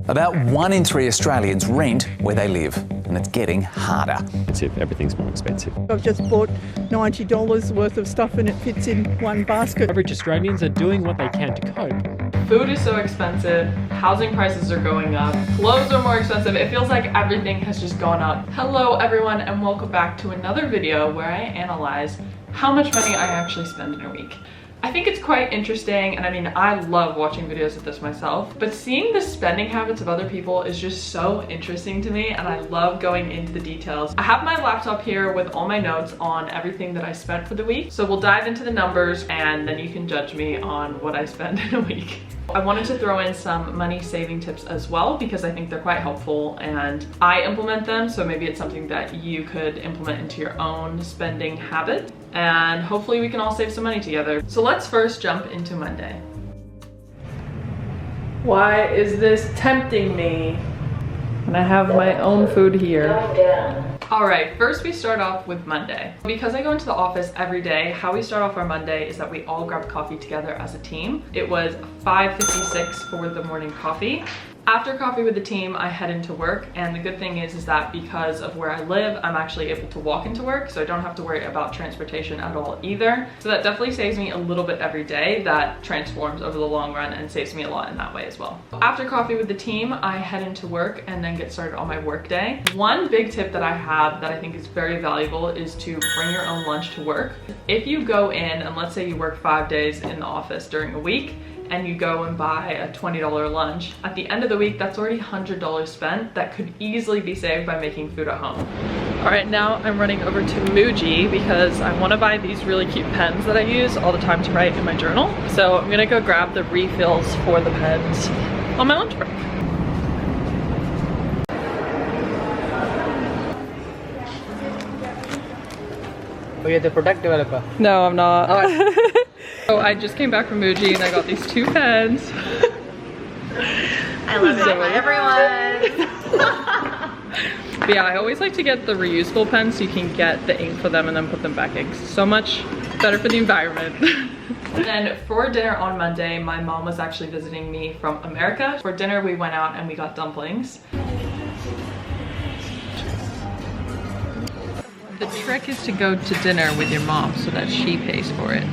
About 1 in 3 Australians rent where they live, and it's getting harder. Everything's more expensive. I've just bought $90 worth of stuff and it fits in one basket. Average Australians are doing what they can to cope. Food is so expensive, housing prices are going up, clothes are more expensive. It feels like everything has just gone up. Hello everyone and welcome back to another video where I analyze how much money I actually spend in a week. I think it's quite interesting, and I mean, I love watching videos of this myself, but seeing the spending habits of other people is just so interesting to me, and I love going into the details. I have my laptop here with all my notes on everything that I spent for the week, so we'll dive into the numbers and then you can judge me on what I spend in a week. I wanted to throw in some money saving tips as well because I think they're quite helpful and I implement them, so maybe it's something that you could implement into your own spending habit, and hopefully we can all save some money together. So let's first jump into Monday. Why is this tempting me when I have my own food here? All right, first we start off with Monday. Because I go into the office every day, how we start off our Monday is that we all grab coffee together as a team. It was 5:56 for the morning coffee. After coffee with the team, I head into work, and the good thing is that because of where I live, I'm actually able to walk into work, so I don't have to worry about transportation at all either. So that definitely saves me a little bit every day. That transforms over the long run and saves me a lot in that way as well. After coffee with the team, I head into work and then get started on my work day. One big tip that I have that I think is very valuable is to bring your own lunch to work. If you go in and let's say you work 5 days in the office during a week, and you go and buy a $20 lunch, at the end of the week, that's already $100 spent that could easily be saved by making food at home. All right, now I'm running over to Muji because I wanna buy these really cute pens that I use all the time to write in my journal. So I'm gonna go grab the refills for the pens on my lunch break. Oh, you're the product developer? No, I'm not. Oh. So I just came back from Muji and I got these 2 pens. I love it. Hi, everyone. But yeah, I always like to get the reusable pens so you can get the ink for them and then put them back in. So much better for the environment. And then for dinner on Monday, my mom was actually visiting me from America. For dinner, we went out and we got dumplings. The trick is to go to dinner with your mom so that she pays for it.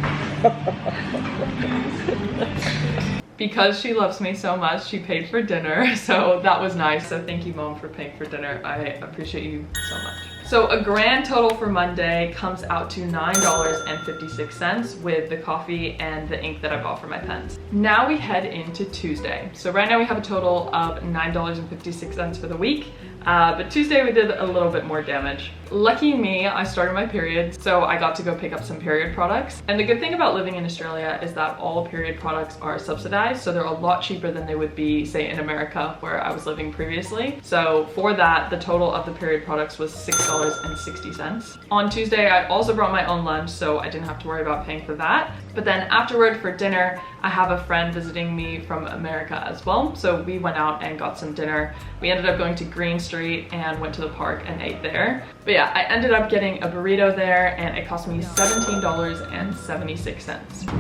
Because she loves me so much, she paid for dinner, so that was nice. So thank you, Mom, for paying for dinner. I appreciate you so much. So a grand total for Monday comes out to $9.56 with the coffee and the ink that I bought for my pens. Now we head into Tuesday. So right now we have a total of $9.56 for the week. But Tuesday we did a little bit more damage. Lucky me, I started my period, so I got to go pick up some period products. And the good thing about living in Australia is that all period products are subsidized, so they're a lot cheaper than they would be, say, in America where I was living previously. So for that, the total of the period products was $6.60. On Tuesday, I also brought my own lunch, so I didn't have to worry about paying for that. But then afterward for dinner, I have a friend visiting me from America as well. So we went out and got some dinner. We ended up going to Green Street and went to the park and ate there. But yeah, I ended up getting a burrito there and it cost me $17.76. All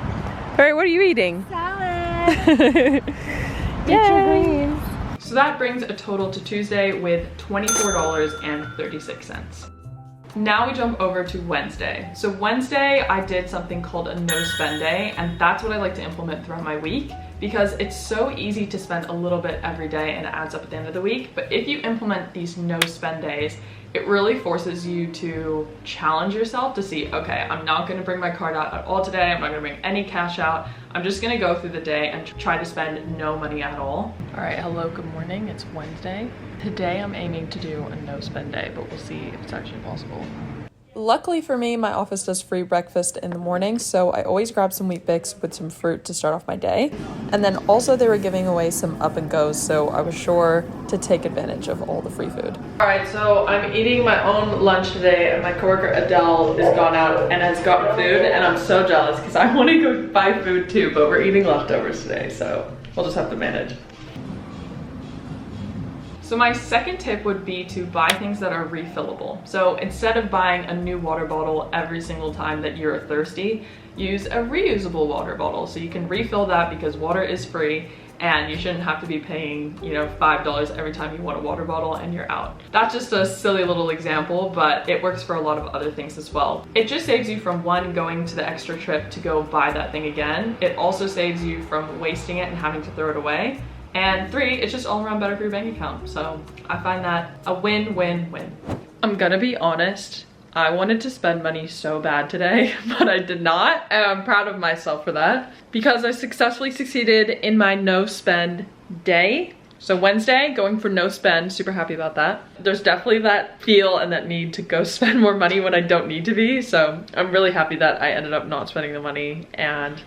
right, what are you eating? Salad. Yay! So that brings a total to Tuesday with $24.36. Now we jump over to Wednesday. So Wednesday, I did something called a no spend day, and that's what I like to implement throughout my week because it's so easy to spend a little bit every day and it adds up at the end of the week. But if you implement these no spend days, it really forces you to challenge yourself to see, okay, I'm not gonna bring my card out at all today. I'm not gonna bring any cash out. I'm just gonna go through the day and try to spend no money at all. All right, hello, good morning. It's Wednesday. Today I'm aiming to do a no spend day, but we'll see if it's actually possible. Luckily for me, my office does free breakfast in the morning, so I always grab some Wheat Bix with some fruit to start off my day. And then also they were giving away some Up and Goes, so I was sure to take advantage of all the free food. All right, so I'm eating my own lunch today, and my coworker Adele is gone out and has gotten food, and I'm so jealous because I want to go buy food too, but we're eating leftovers today, so we'll just have to manage. So my second tip would be to buy things that are refillable. So instead of buying a new water bottle every single time that you're thirsty, use a reusable water bottle. So you can refill that because water is free and you shouldn't have to be paying, you know, $5 every time you want a water bottle and you're out. That's just a silly little example, but it works for a lot of other things as well. It just saves you from one, going to the extra trip to go buy that thing again. It also saves you from wasting it and having to throw it away. And 3, it's just all around better for your bank account. So I find that a win-win-win. I'm gonna be honest, I wanted to spend money so bad today, but I did not. And I'm proud of myself for that because I successfully succeeded in my no spend day. So Wednesday, going for no spend, super happy about that. There's definitely that feel and that need to go spend more money when I don't need to be. So I'm really happy that I ended up not spending the money, and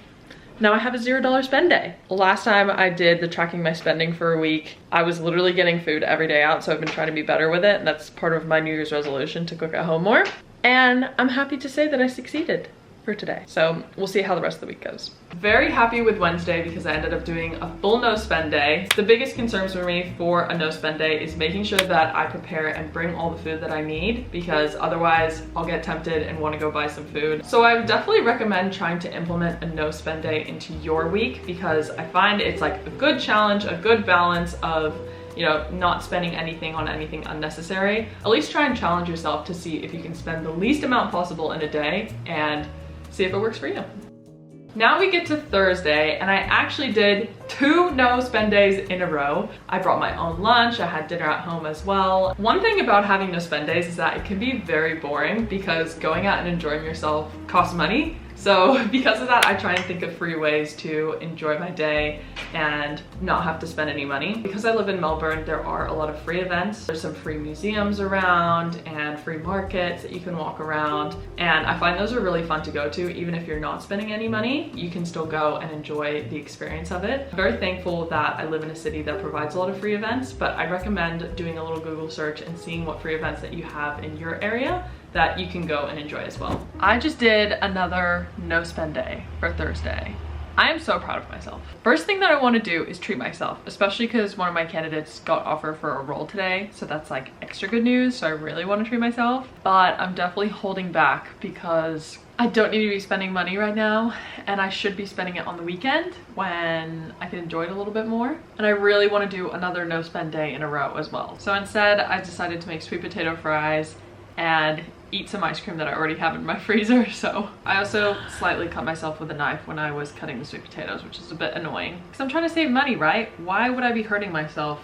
now I have a $0 spend day. Last time I did the tracking my spending for a week, I was literally getting food every day out, so I've been trying to be better with it, and that's part of my New Year's resolution, to cook at home more. And I'm happy to say that I succeeded for today. So we'll see how the rest of the week goes. Very happy with Wednesday because I ended up doing a full no spend day. The biggest concerns for me for a no spend day is making sure that I prepare and bring all the food that I need, because otherwise I'll get tempted and want to go buy some food. So I would definitely recommend trying to implement a no spend day into your week, because I find it's like a good challenge, a good balance of, you know, not spending anything on anything unnecessary. At least try and challenge yourself to see if you can spend the least amount possible in a day and see if it works for you. Now we get to Thursday, and I actually did 2 no spend days in a row. I brought my own lunch, I had dinner at home as well. One thing about having no spend days is that it can be very boring because going out and enjoying yourself costs money. So because of that, I try and think of free ways to enjoy my day and not have to spend any money. Because I live in Melbourne, there are a lot of free events. There's some free museums around and free markets that you can walk around. And I find those are really fun to go to. Even if you're not spending any money, you can still go and enjoy the experience of it. I'm very thankful that I live in a city that provides a lot of free events, but I recommend doing a little Google search and seeing what free events that you have in your area that you can go and enjoy as well. I just did another no spend day for Thursday. I am so proud of myself. First thing that I want to do is treat myself, especially because one of my candidates got offered for a role today, so that's like extra good news, so I really want to treat myself. But I'm definitely holding back because I don't need to be spending money right now, and I should be spending it on the weekend when I can enjoy it a little bit more. And I really want to do another no spend day in a row as well. So instead, I decided to make sweet potato fries and eat some ice cream that I already have in my freezer. So I also slightly cut myself with a knife when I was cutting the sweet potatoes, which is a bit annoying because I'm trying to save money, right? Why would I be hurting myself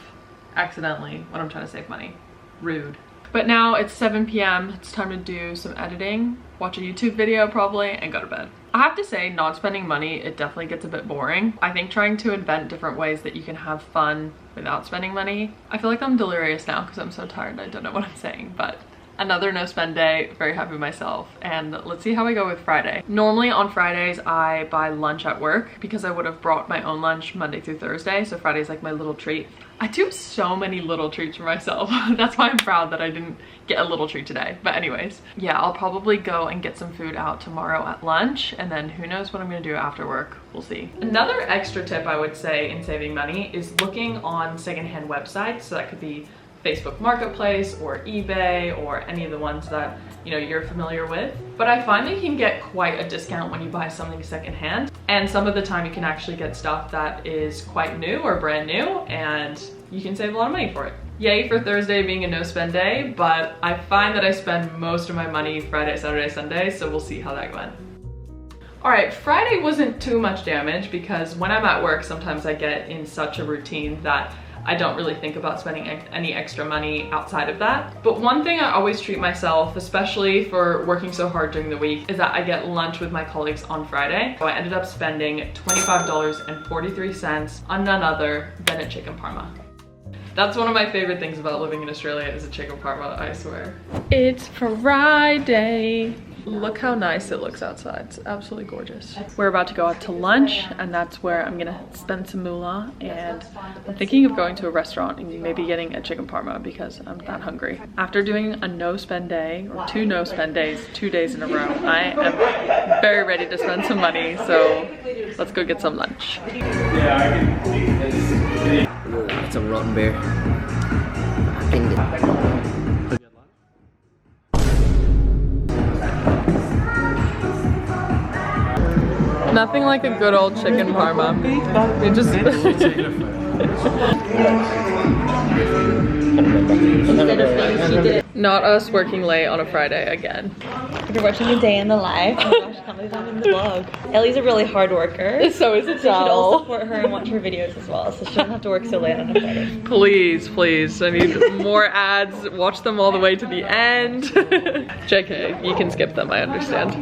accidentally when I'm trying to save money? Rude. But now it's 7 p.m. It's time to do some editing, watch a YouTube video probably, and go to bed. I have to say, not spending money, it definitely gets a bit boring. I think trying to invent different ways that you can have fun without spending money. I feel like I'm delirious now because I'm so tired. I don't know what I'm saying, but another no spend day, very happy with myself. And let's see how I go with Friday. Normally on Fridays I buy lunch at work because I would have brought my own lunch Monday through Thursday, so Friday's like my little treat. I do so many little treats for myself. That's why I'm proud that I didn't get a little treat today. But anyways, yeah, I'll probably go and get some food out tomorrow at lunch, and then who knows what I'm gonna do after work. We'll see. Another extra tip I would say in saving money is looking on secondhand websites. So that could be Facebook Marketplace or eBay or any of the ones that, you know, you're familiar with. But I find that you can get quite a discount when you buy something secondhand. And some of the time you can actually get stuff that is quite new or brand new, and you can save a lot of money for it. Yay for Thursday being a no spend day, but I find that I spend most of my money Friday, Saturday, Sunday, so we'll see how that went. All right, Friday wasn't too much damage because when I'm at work, sometimes I get in such a routine that I don't really think about spending any extra money outside of that. But one thing I always treat myself, especially for working so hard during the week, is that I get lunch with my colleagues on Friday. So I ended up spending $25.43 on none other than a chicken parma. That's one of my favorite things about living in Australia is a chicken parma, I swear. It's Friday. Look how nice it looks outside. It's absolutely gorgeous. We're about to go out to lunch, and that's where I'm gonna spend some moolah, and I'm thinking of going to a restaurant and maybe getting a chicken parma because I'm that hungry. After doing a no spend day, or 2 no spend days, 2 days in a row, I am very ready to spend some money, so let's go get some lunch. It's a rotten beer. I think Nothing like a good old chicken parma. You just not us working late on a Friday again. You're watching a day in the life. Oh my gosh, I can't believe I'm in the vlog. Ellie's a really hard worker. So is You should all support her and watch her videos as well, so she doesn't have to work so late on a Friday. Please, please. I need more ads. Watch them all the way to the end. JK, you can skip them, I understand.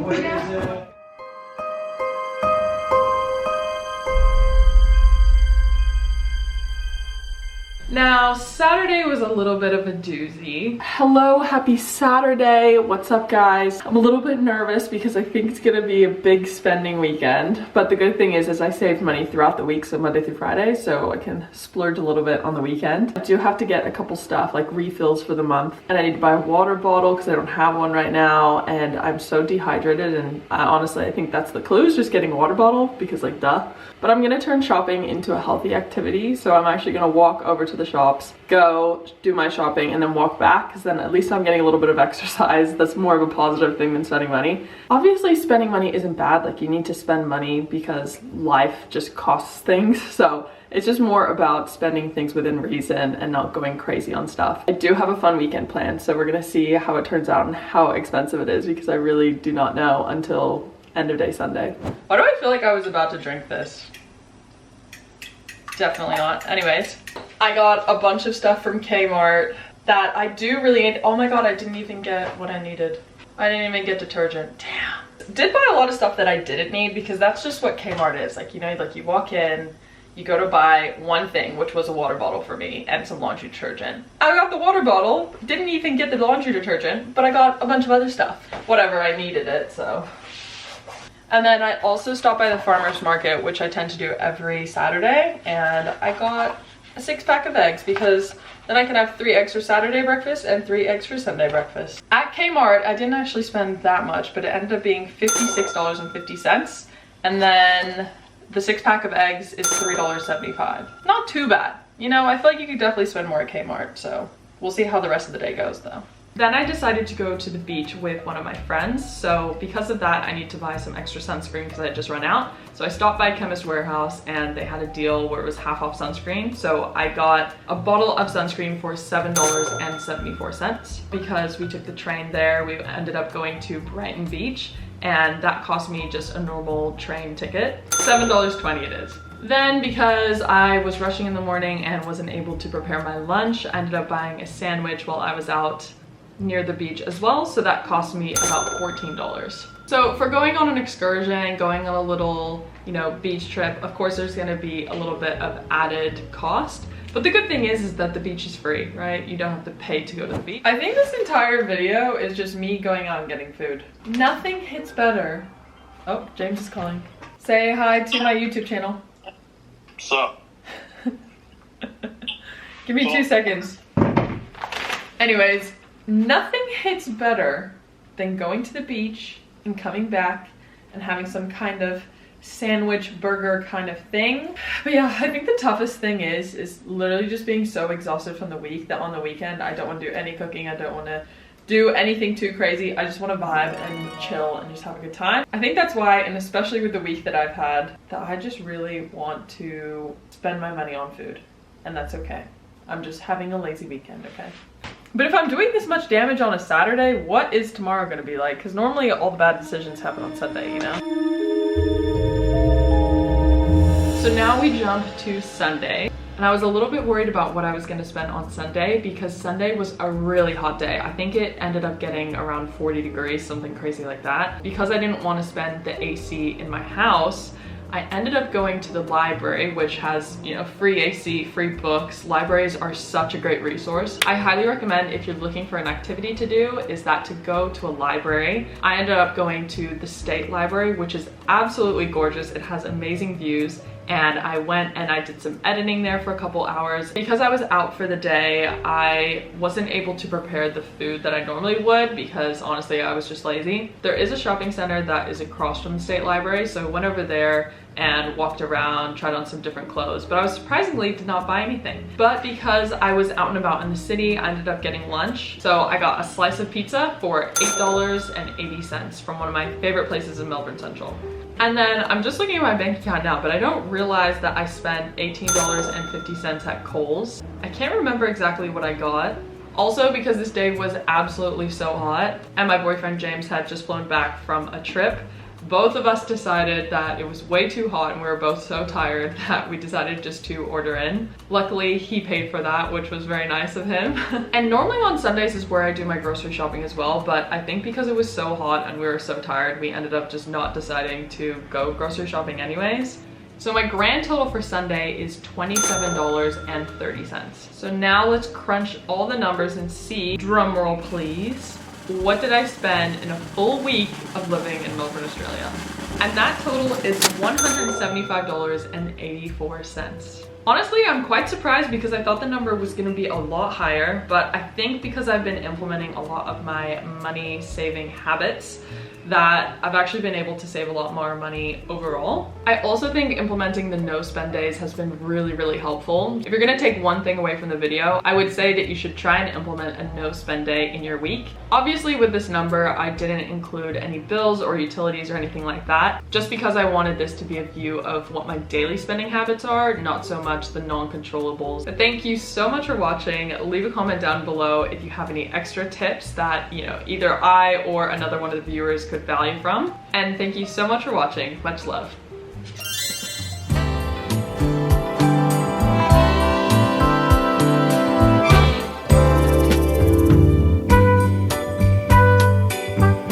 Now, Saturday was a little bit of a doozy. Hello, happy Saturday. What's up, guys? I'm a little bit nervous because I think it's gonna be a big spending weekend. But the good thing is I saved money throughout the week, so Monday through Friday, so I can splurge a little bit on the weekend. I do have to get a couple stuff, like refills for the month. And I need to buy a water bottle because I don't have one right now. And I'm so dehydrated, and honestly, I think that's the clue, is just getting a water bottle because, like, duh. But I'm gonna turn shopping into a healthy activity, so I'm actually gonna walk over to the shops, go do my shopping, and then walk back, because then at least I'm getting a little bit of exercise. That's more of a positive thing than spending money. Obviously, spending money isn't bad. Like, you need to spend money because life just costs things. So it's just more about spending things within reason and not going crazy on stuff. I do have a fun weekend planned, so we're gonna see how it turns out and how expensive it is, because I really do not know until end of day Sunday. Why do I feel like I was about to drink this? Definitely not. Anyways, I got a bunch of stuff from Kmart that I do really need. Oh my god, I didn't even get what I needed. I didn't even get detergent. Damn. Did buy a lot of stuff that I didn't need, because that's just what Kmart is. Like, you know, like you walk in, you go to buy one thing, which was a water bottle for me and some laundry detergent. I got the water bottle, didn't even get the laundry detergent, but I got a bunch of other stuff. Whatever, I needed it, so. And then I also stopped by the farmer's market, which I tend to do every Saturday, and I got a 6-pack of eggs, because then I can have 3 eggs for Saturday breakfast and 3 eggs for Sunday breakfast. At Kmart, I didn't actually spend that much, but it ended up being $56.50. And then the 6-pack of eggs is $3.75. Not too bad. You know, I feel like you could definitely spend more at Kmart, so we'll see how the rest of the day goes though. Then I decided to go to the beach with one of my friends, so because of that I need to buy some extra sunscreen because I had just run out. So I stopped by Chemist Warehouse and they had a deal where it was half off sunscreen, so I got a bottle of sunscreen for $7.74. Because we took the train there, we ended up going to Brighton Beach, and that cost me just a normal train ticket. $7.20 it is. Then, because I was rushing in the morning and wasn't able to prepare my lunch, I ended up buying a sandwich while I was out near the beach as well, so that cost me about $14. So for going on an excursion, going on a little, you know, beach trip, of course there's gonna be a little bit of added cost, but the good thing is that the beach is free, right? You don't have to pay to go to the beach. I think this entire video is just me going out and getting food. Nothing hits better. Oh, James is calling. Say hi to my YouTube channel. What's up? Give me 2 seconds. Anyways, nothing hits better than going to the beach and coming back and having some kind of sandwich burger kind of thing. But yeah, I think the toughest thing is literally just being so exhausted from the week that on the weekend I don't want to do any cooking. I don't want to do anything too crazy. I just want to vibe and chill and just have a good time. I think that's why, and especially with the week that I've had, that I just really want to spend my money on food, and that's okay. I'm just having a lazy weekend, okay? But if I'm doing this much damage on a Saturday, what is tomorrow gonna be like? Because normally all the bad decisions happen on Sunday, you know? So now we jump to Sunday. And I was a little bit worried about what I was gonna spend on Sunday, because Sunday was a really hot day. I think it ended up getting around 40 degrees, something crazy like that. Because I didn't want to spend the AC in my house, I ended up going to the library, which has, you know, free AC, free books. Libraries are such a great resource. I highly recommend, if you're looking for an activity to do, is that to go to a library. I ended up going to the State Library, which is absolutely gorgeous. It has amazing views. And I went and I did some editing there for a couple hours. Because I was out for the day, I wasn't able to prepare the food that I normally would, because honestly I was just lazy. There is a shopping center that is across from the State Library, so I went over there and walked around, tried on some different clothes, but I was surprisingly did not buy anything. But because I was out and about in the city, I ended up getting lunch. So I got a slice of pizza for $8.80 from one of my favorite places in Melbourne Central. And then I'm just looking at my bank account now, but I don't realize that I spent $18.50 at Kohl's. I can't remember exactly what I got. Also, because this day was absolutely so hot and my boyfriend James had just flown back from a trip, both of us decided that it was way too hot and we were both so tired that we decided just to order in. Luckily, he paid for that, which was very nice of him. And normally on Sundays is where I do my grocery shopping as well, but I think because it was so hot and we were so tired, we ended up just not deciding to go grocery shopping anyways. So my grand total for Sunday is $27.30. So now let's crunch all the numbers and see, drum roll please, what did I spend in a full week of living in Melbourne, Australia? And that total is $175.84. Honestly, I'm quite surprised because I thought the number was gonna be a lot higher, but I think because I've been implementing a lot of my money saving habits, that I've actually been able to save a lot more money overall. I also think implementing the no spend days has been really, really helpful. If you're gonna take one thing away from the video, I would say that you should try and implement a no spend day in your week. Obviously with this number, I didn't include any bills or utilities or anything like that, just because I wanted this to be a view of what my daily spending habits are, not so much the non-controllables. But thank you so much for watching. Leave a comment down below if you have any extra tips that, you know, either I or another one of the viewers could value from. And thank you so much for watching. Much love.